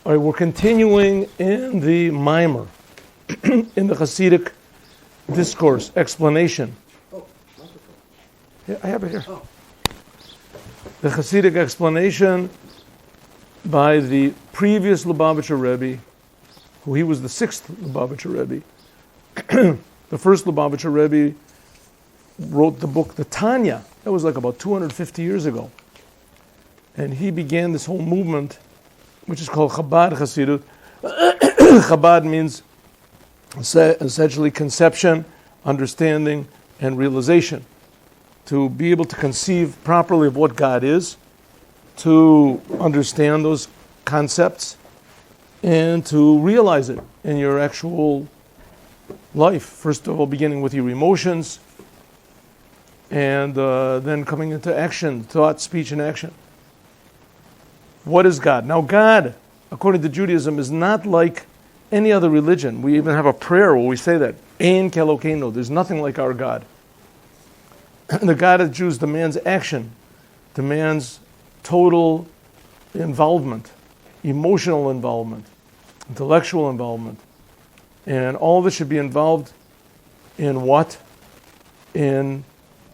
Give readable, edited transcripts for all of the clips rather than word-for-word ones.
All right, we're continuing in the mimer, in the Chassidic discourse, explanation. Oh, wonderful. Yeah, I have it here. Oh. The Chassidic explanation by the previous Lubavitcher Rebbe, who he was the sixth Lubavitcher Rebbe. The first Lubavitcher Rebbe wrote the book, the Tanya. That was like about 250 years ago. And he began this whole movement, which is called Chabad Chassidus. Chabad means essentially conception, understanding, and realization. To be able to conceive properly of what God is, to understand those concepts, and to realize it in your actual life. First of all, beginning with your emotions, and then coming into action, thought, speech, and action. What is God? Now, God, according to Judaism, is not like any other religion. We even have a prayer where we say that. Ein Kelokeinu. There's nothing like our God. The God of Jews demands action, demands total involvement, emotional involvement, intellectual involvement. And all of it should be involved in what? In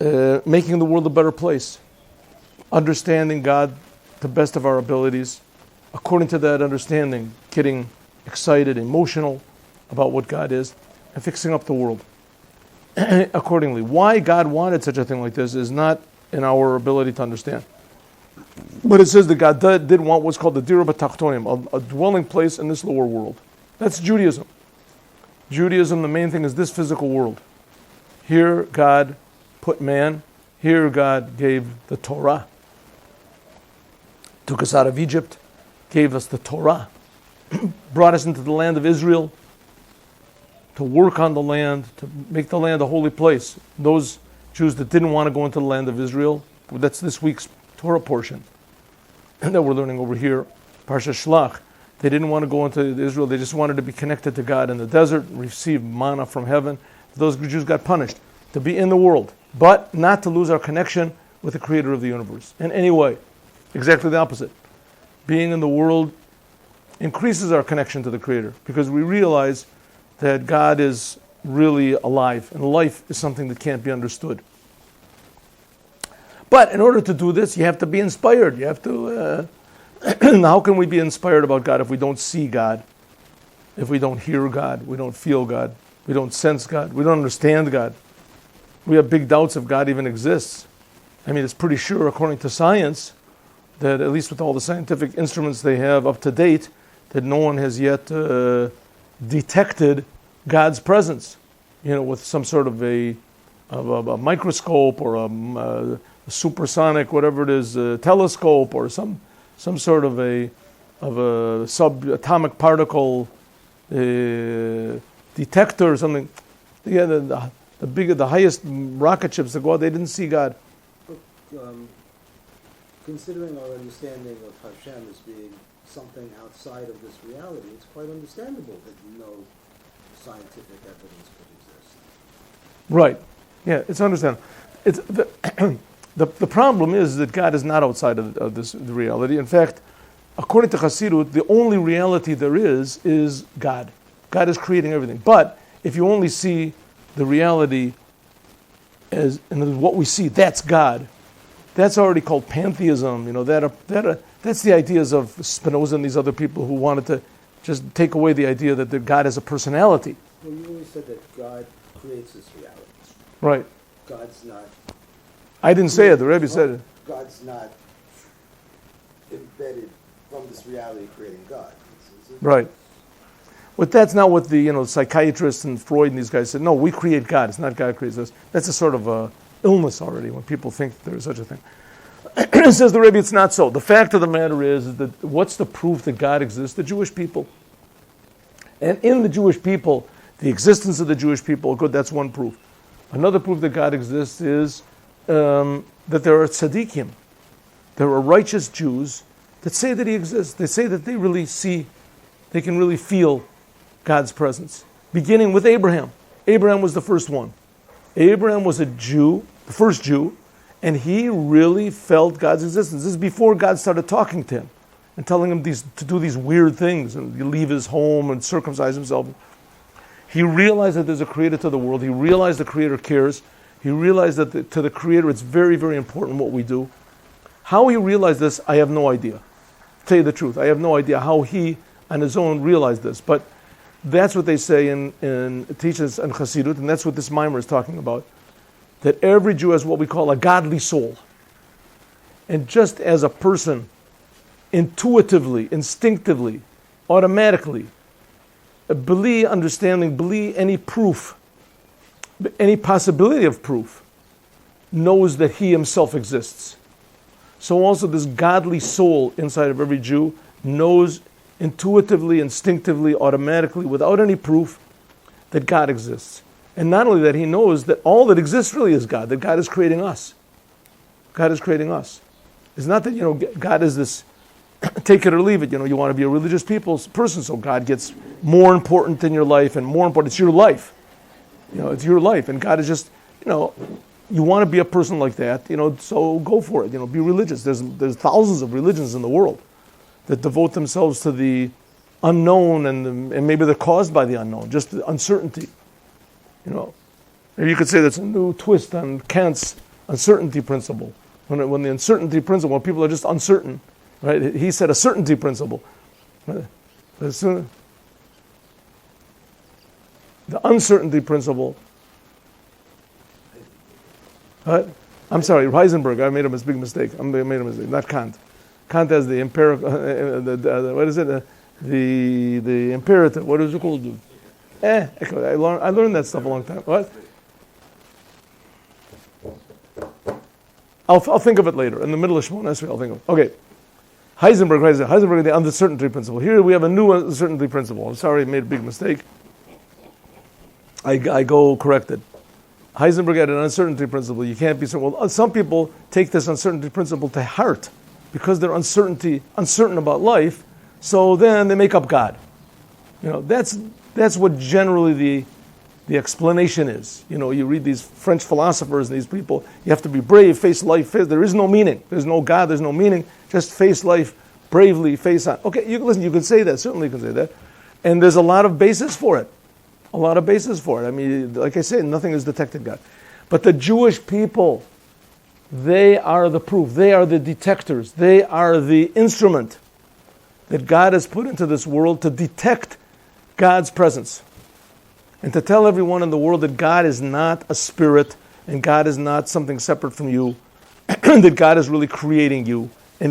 making the world a better place. Understanding God to the best of our abilities. According to that understanding, getting excited, emotional about what God is, and fixing up the world accordingly. Why God wanted such a thing like this is not in our ability to understand. But it says that God did want what's called the Dira B'Tachtonim, a dwelling place in this lower world. That's Judaism. Judaism, the main thing is this physical world. Here God put man. Here God gave the Torah. Took us out of Egypt, gave us the Torah, brought us into the land of Israel to work on the land, to make the land a holy place. Those Jews that didn't want to go into the land of Israel, that's this week's Torah portion that we're learning over here, Parsha Shlach. They didn't want to go into Israel, they just wanted to be connected to God in the desert, receive manna from heaven. Those Jews got punished to be in the world, but not to lose our connection with the creator of the universe in any way. Exactly the opposite. Being in the world increases our connection to the creator because we realize that God is really alive and life is something that can't be understood. But in order to do this, you have to be inspired. You have to... how can we be inspired about God if we don't see God? If we don't hear God? We don't feel God? We don't sense God? We don't understand God? We have big doubts if God even exists. I mean, it's pretty sure, according to science, that at least with all the scientific instruments they have up to date, that no one has yet detected God's presence, with some sort of a microscope or a supersonic, whatever it is, telescope or some sort of a subatomic particle detector or something. Yeah, the highest rocket ships that go out, they didn't see God. Considering our understanding of Hashem as being something outside of this reality, it's quite understandable that no scientific evidence could exist. Right. Yeah, it's understandable. It's the problem is that God is not outside of this the reality. In fact, according to Chassidus, the only reality there is God. God is creating everything. But if you only see the reality as in what we see, that's God. That's already called pantheism. That's the ideas of Spinoza and these other people who wanted to just take away the idea that God has a personality. Well, you always said that God creates this reality. Right. God's not... I didn't say it. The Rebbe said it. God's not embedded from this reality creating God. Right. But that's not what the psychiatrists and Freud and these guys said. No, we create God. It's not God creates us. That's a sort of illness already when people think there is such a thing. Says the Rebbe, it's not so. The fact of the matter is that what's the proof that God exists? The Jewish people. And in the Jewish people, the existence of the Jewish people, good, that's one proof. Another proof that God exists is that there are tzaddikim. There are righteous Jews that say that he exists. They say that they really see, they can really feel God's presence. Beginning with Abraham. Abraham was the first one. Abraham was a Jew, the first Jew, and he really felt God's existence. This is before God started talking to him. and telling him to do these weird things and leave his home and circumcise himself. He realized that there's a creator to the world. He realized the creator cares. He realized that to the creator it's very, very important what we do. How he realized this, I have no idea. To tell you the truth, I have no idea how he on his own realized this. But that's what they say in teachers and Chassidus, and that's what this mimer is talking about. That every Jew has what we call a godly soul. And just as a person intuitively, instinctively, automatically, believe understanding, believe any proof, any possibility of proof, knows that he himself exists. So also this godly soul inside of every Jew knows intuitively, instinctively, automatically, without any proof, that God exists. And not only that, he knows that all that exists really is God, that God is creating us. God is creating us. It's not that, God is this, take it or leave it, you want to be a religious person, so God gets more important in your life and more important. It's your life. It's your life. And God is just, you want to be a person like that, so go for it, be religious. There's thousands of religions in the world that devote themselves to the unknown and maybe they're caused by the unknown, just the uncertainty. Maybe you could say that's a new twist on Kant's uncertainty principle. When the uncertainty principle, when people are just uncertain, right? He said a certainty principle. The uncertainty principle. I'm sorry, Heisenberg. I made a big mistake. I made a mistake. Not Kant. Kant has the empirical. What is it? The imperative. What is it called? I learned that stuff a long time. What? I'll think of it later. In the middle of Shemona Esrei, I'll think of it. Okay. Heisenberg, the uncertainty principle. Here we have a new uncertainty principle. I'm sorry, I made a big mistake. I go correct it. Heisenberg had an uncertainty principle. You can't be certain. Well, some people take this uncertainty principle to heart because they're uncertain about life. So then they make up God. That's what generally the explanation is. You read these French philosophers and these people, you have to be brave, face life, there is no meaning. There's no God, there's no meaning. Just face life bravely, face on. Okay, you can say that, certainly you can say that. And there's a lot of basis for it. I mean, like I said, nothing has detected God. But the Jewish people, they are the proof. They are the detectors. They are the instrument that God has put into this world to detect God's presence. And to tell everyone in the world that God is not a spirit and God is not something separate from you, that God is really creating you. And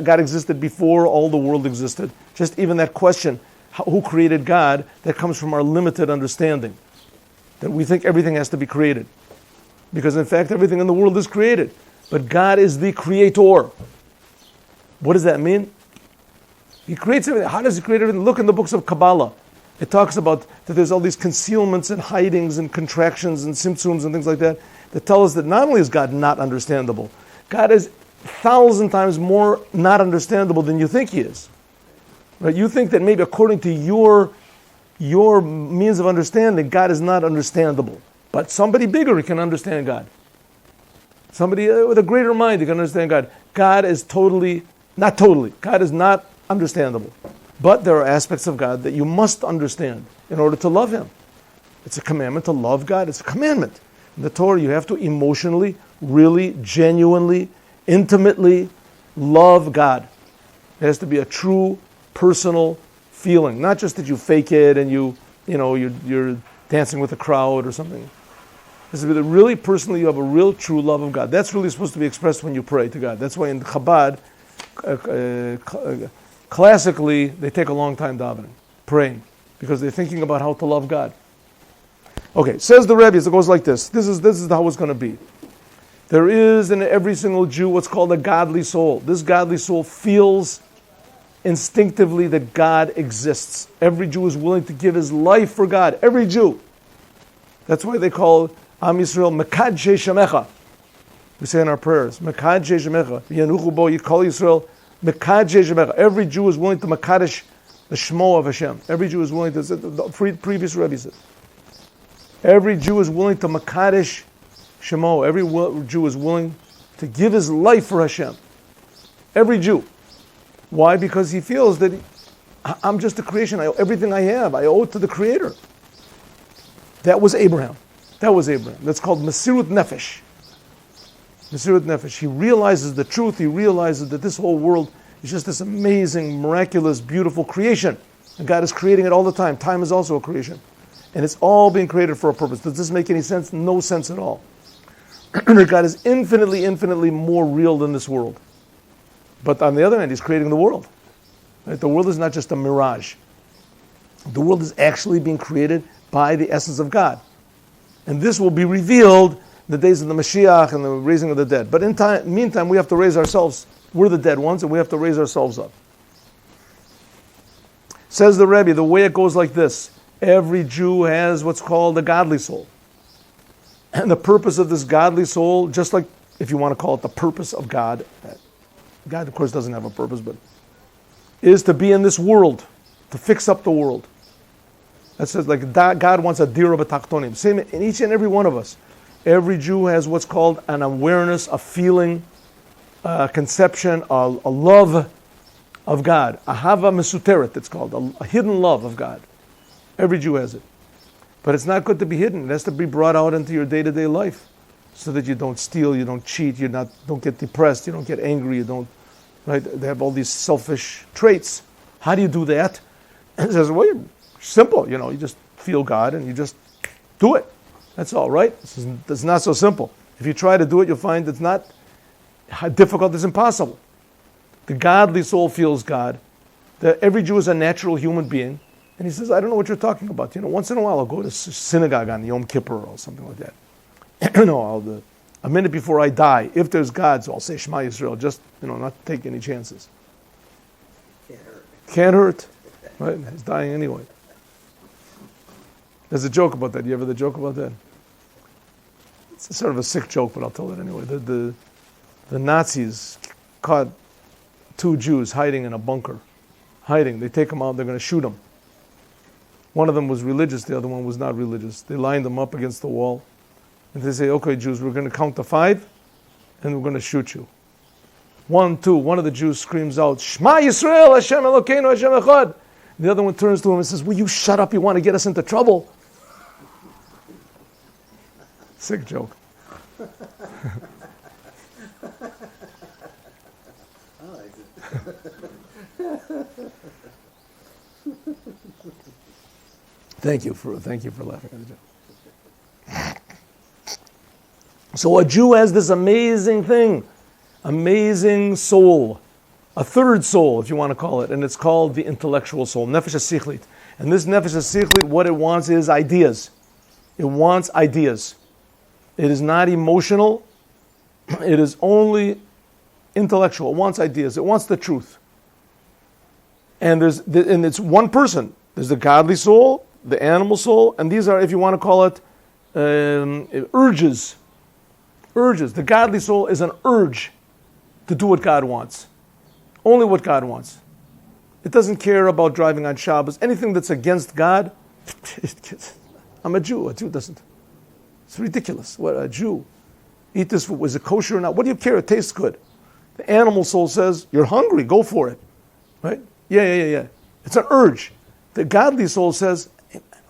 God existed before all the world existed. Just even that question, who created God, that comes from our limited understanding. That we think everything has to be created. Because in fact, everything in the world is created. But God is the creator. What does that mean? He creates everything. How does he create everything? Look in the books of Kabbalah. It talks about that there's all these concealments and hidings and contractions and simtsums and things like that tell us that not only is God not understandable, God is 1,000 times more not understandable than you think he is. Right? You think that maybe according to your means of understanding, God is not understandable. But somebody bigger can understand God. Somebody with a greater mind can understand God. God is God is not understandable. But there are aspects of God that you must understand in order to love him. It's a commandment to love God. It's a commandment. In the Torah, you have to emotionally, really, genuinely, intimately love God. It has to be a true, personal feeling. Not just that you fake it and you're dancing with a crowd or something. It has to be that really personally you have a real, true love of God. That's really supposed to be expressed when you pray to God. That's why in Chabad, classically, they take a long time davening, praying, because they're thinking about how to love God. Okay, says the Rebbe, it goes like this. This is how it's going to be. There is in every single Jew what's called a godly soul. This godly soul feels instinctively that God exists. Every Jew is willing to give his life for God. Every Jew. That's why they call Am Yisrael Mekadshei Shemecha. We say in our prayers, Mekadshei Shemecha, Yanuchu bo Yikol Yisrael, Mekadshei Shemecha. Every Jew is willing to Mekadesh the Shmo of Hashem. Every Jew is willing to, the previous Rebbe says, every Jew is willing to Mekadesh Shemo. Every Jew is willing to give his life for Hashem. Every Jew. Why? Because he feels that I'm just a creation. Everything I have, I owe it to the Creator. That was Abraham. That's called Mesirut Nefesh. Mesirut Nefesh. He realizes the truth. He realizes that this whole world is just this amazing, miraculous, beautiful creation. And God is creating it all the time. Time is also a creation. And it's all being created for a purpose. Does this make any sense? No sense at all. God is infinitely, infinitely more real than this world. But on the other hand, He's creating the world. Right? The world is not just a mirage. The world is actually being created by the essence of God. And this will be revealed in the days of the Mashiach and the raising of the dead. But in meantime, we have to raise ourselves. We're the dead ones, and we have to raise ourselves up. Says the Rebbe, the way it goes like this. Every Jew has what's called a godly soul. And the purpose of this godly soul, just like if you want to call it the purpose of God, God of course doesn't have a purpose, but is to be in this world, to fix up the world. That says like God wants a dira b'tachtonim. Same in each and every one of us. Every Jew has what's called an awareness, a feeling, a conception, a love of God. Ahava mesuteret, it's called, a hidden love of God. Every Jew has it. But it's not good to be hidden. It has to be brought out into your day-to-day life so that you don't steal, you don't cheat, don't get depressed, you don't get angry, you don't, right? They have all these selfish traits. How do you do that? And it says, well, simple, you just feel God and you just do it. That's all, right? It's not so simple. If you try to do it, you'll find it's not difficult, it's impossible. The godly soul feels God. Every Jew is a natural human being. And he says, I don't know what you're talking about. Once in a while I'll go to synagogue on Yom Kippur or something like that. A minute before I die, if there's God, so I'll say Shema Yisrael, just, not take any chances. Can't hurt. Right? He's dying anyway. There's a joke about that. You ever the joke about that? It's sort of a sick joke, but I'll tell it anyway. The Nazis caught 2 Jews hiding in a bunker. They take them out, they're going to shoot them. One of them was religious, the other one was not religious. They lined them up against the wall. And they say, okay, Jews, we're going to count to 5, and we're going to shoot you. 1, 2, one of the Jews screams out, Shema Yisrael, Hashem Elokeinu, Hashem Echad. The other one turns to him and says, will you shut up, you want to get us into trouble? Sick joke. I like it. Thank you for laughing at the joke. So a Jew has this amazing thing, amazing soul, a third soul, if you want to call it, and it's called the intellectual soul, nefesh hasichlit. And this nefesh hasichlit, what it wants is ideas. It wants ideas. It is not emotional. It is only intellectual. It wants ideas. It wants the truth. And it's one person. There's the godly soul, the animal soul, and these are, if you want to call it, urges. Urges. The godly soul is an urge to do what God wants. Only what God wants. It doesn't care about driving on Shabbos. Anything that's against God, I'm a Jew. A Jew doesn't. It's ridiculous. What, a Jew? Eat this food. Was it kosher or not? What do you care? It tastes good. The animal soul says, you're hungry, go for it. Right? Yeah. It's an urge. The godly soul says,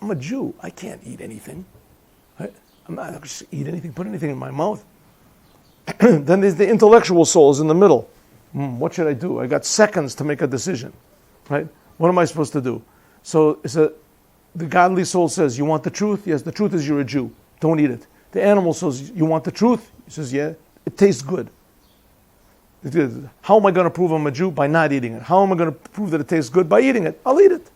I'm a Jew. I can't eat anything. Right? I'm not going to eat anything, put anything in my mouth. Then there's the intellectual soul is in the middle. What should I do? I got seconds to make a decision. Right? What am I supposed to do? So the godly soul says, you want the truth? Yes, the truth is you're a Jew. Don't eat it. The animal says, you want the truth? He says, yeah, it tastes good. How am I going to prove I'm a Jew? By not eating it. How am I going to prove that it tastes good? By eating it. I'll eat it.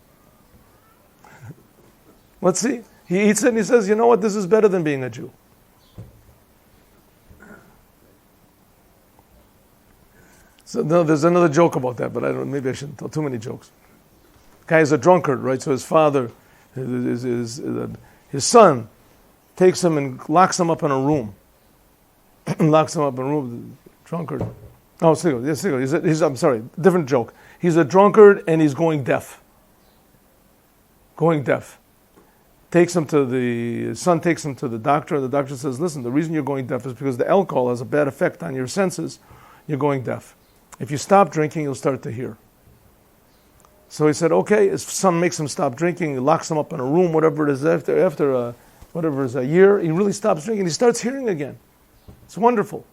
Let's see. He eats it and he says, you know what? This is better than being a Jew. So no, there's another joke about that, but maybe I shouldn't tell too many jokes. The guy is a drunkard, right? So his father, his son, takes him and locks him up in a room. Drunkard. Oh, He's I'm sorry, different joke. He's a drunkard and he's going deaf. His son takes him to the doctor, and the doctor says, listen, the reason you're going deaf is because the alcohol has a bad effect on your senses. You're going deaf. If you stop drinking, you'll start to hear. So he said, okay, his son makes him stop drinking. He locks him up in a room, whatever it is. After whatever is a year, he really stops drinking. He starts hearing again. It's wonderful.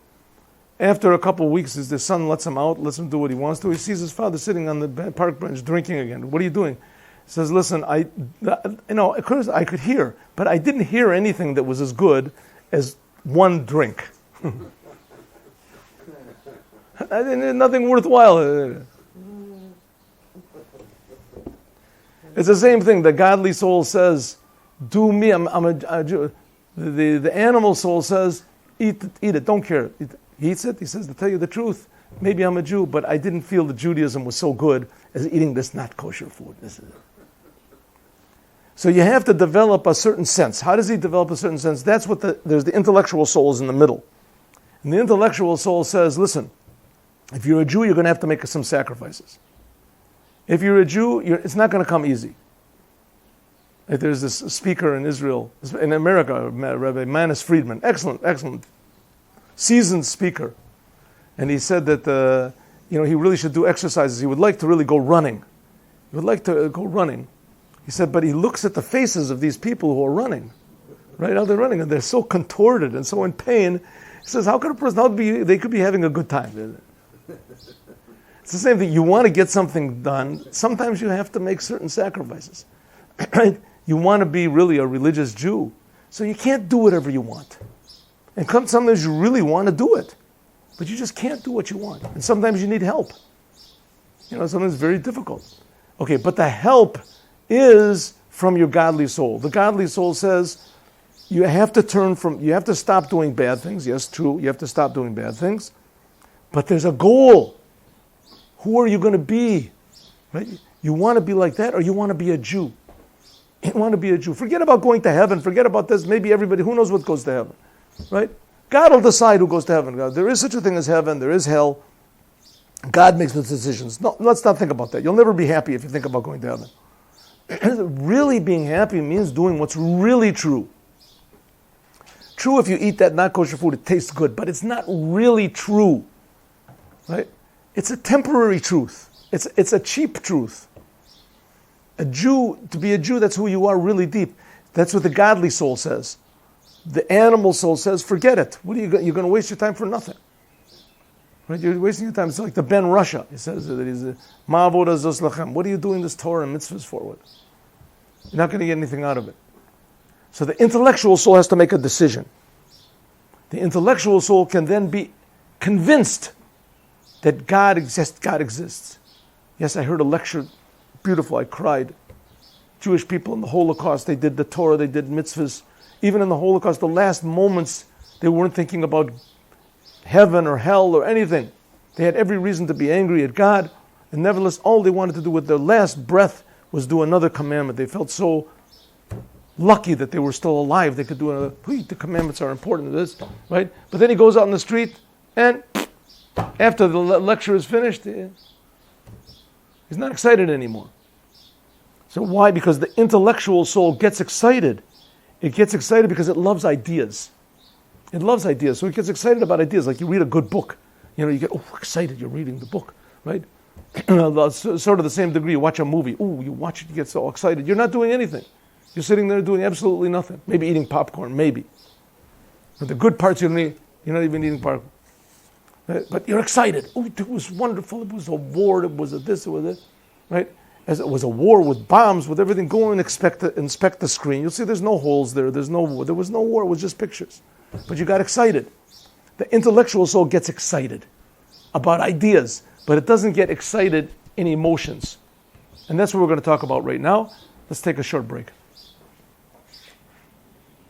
After a couple of weeks, his son lets him out, lets him do what he wants to. He sees his father sitting on the park bench drinking again. What are you doing? He says, listen, of course I could hear, but I didn't hear anything that was as good as one drink. I didn't hear nothing worthwhile. It's the same thing. The godly soul says, do me, I'm a Jew. The animal soul says, eat it, don't care. He eats it, he says, to tell you the truth, maybe I'm a Jew, but I didn't feel that Judaism was so good as eating this not kosher food. This is it. So you have to develop a certain sense. How does he develop a certain sense? That's what there's the intellectual soul is in the middle. And the intellectual soul says, listen, if you're a Jew, you're going to have to make some sacrifices. If you're a Jew, it's not going to come easy. Like there's this speaker in Israel, in America, Rabbi Manis Friedman, excellent, seasoned speaker. And he said that he really should do exercises. He would like to really go running. He said, but he looks at the faces of these people who are running, right? How they're running, and they're so contorted and so in pain. He says, how could a person, they could be having a good time. It's the same thing. You want to get something done. Sometimes you have to make certain sacrifices. Right? You want to be really a religious Jew. So you can't do whatever you want. And sometimes you really want to do it. But you just can't do what you want. And sometimes you need help. Sometimes it's very difficult. Okay, but the help is from your godly soul. The godly soul says, you have to stop doing bad things. Yes, true, you have to stop doing bad things. But there's a goal. Who are you going to be? Right? You want to be like that, or you want to be a Jew? You want to be a Jew. Forget about going to heaven. Forget about this. Maybe everybody, who knows what goes to heaven? Right? God will decide who goes to heaven. There is such a thing as heaven. There is hell. God makes those decisions. No, let's not think about that. You'll never be happy if you think about going to heaven. Really being happy means doing what's really true. True, if you eat that not kosher food, it tastes good, but it's not really true. Right? It's a temporary truth. It's a cheap truth. A Jew, to be a Jew, that's who you are really deep. That's what the godly soul says. The animal soul says, forget it. You're going to waste your time for nothing. Right? You're wasting your time. It's like the Ben Russia. He says that he's a Ma'avoda Zos Lachem. What are you doing this Torah and mitzvahs for? You're not going to get anything out of it. So the intellectual soul has to make a decision. The intellectual soul can then be convinced that God exists. Yes, I heard a lecture, beautiful, I cried. Jewish people in the Holocaust, they did the Torah, they did mitzvahs. Even in the Holocaust, the last moments, they weren't thinking about heaven or hell or anything. They had every reason to be angry at God, and nevertheless, all they wanted to do with their last breath was do another commandment. They felt so lucky that they were still alive. They could do another, the commandments are important to this, right? But then he goes out in the street, and after the lecture is finished, he's not excited anymore. So why? Because the intellectual soul gets excited. It gets excited because it loves ideas. It loves ideas. So it gets excited about ideas. Like you read a good book. You get excited. You're reading the book, right? Sort of the same degree. You watch a movie. You watch it. You get so excited. You're not doing anything. You're sitting there doing absolutely nothing. Maybe eating popcorn. Maybe. But the good parts you're not even eating popcorn. But you're excited. It was wonderful. It was a war. It was a this. It was that. Right? As it was a war with bombs, with everything. Go and inspect the screen. You'll see there's no holes there. There was no war. It was just pictures. But you got excited. The intellectual soul gets excited about ideas, but it doesn't get excited in emotions. And that's what we're going to talk about right now. Let's take a short break.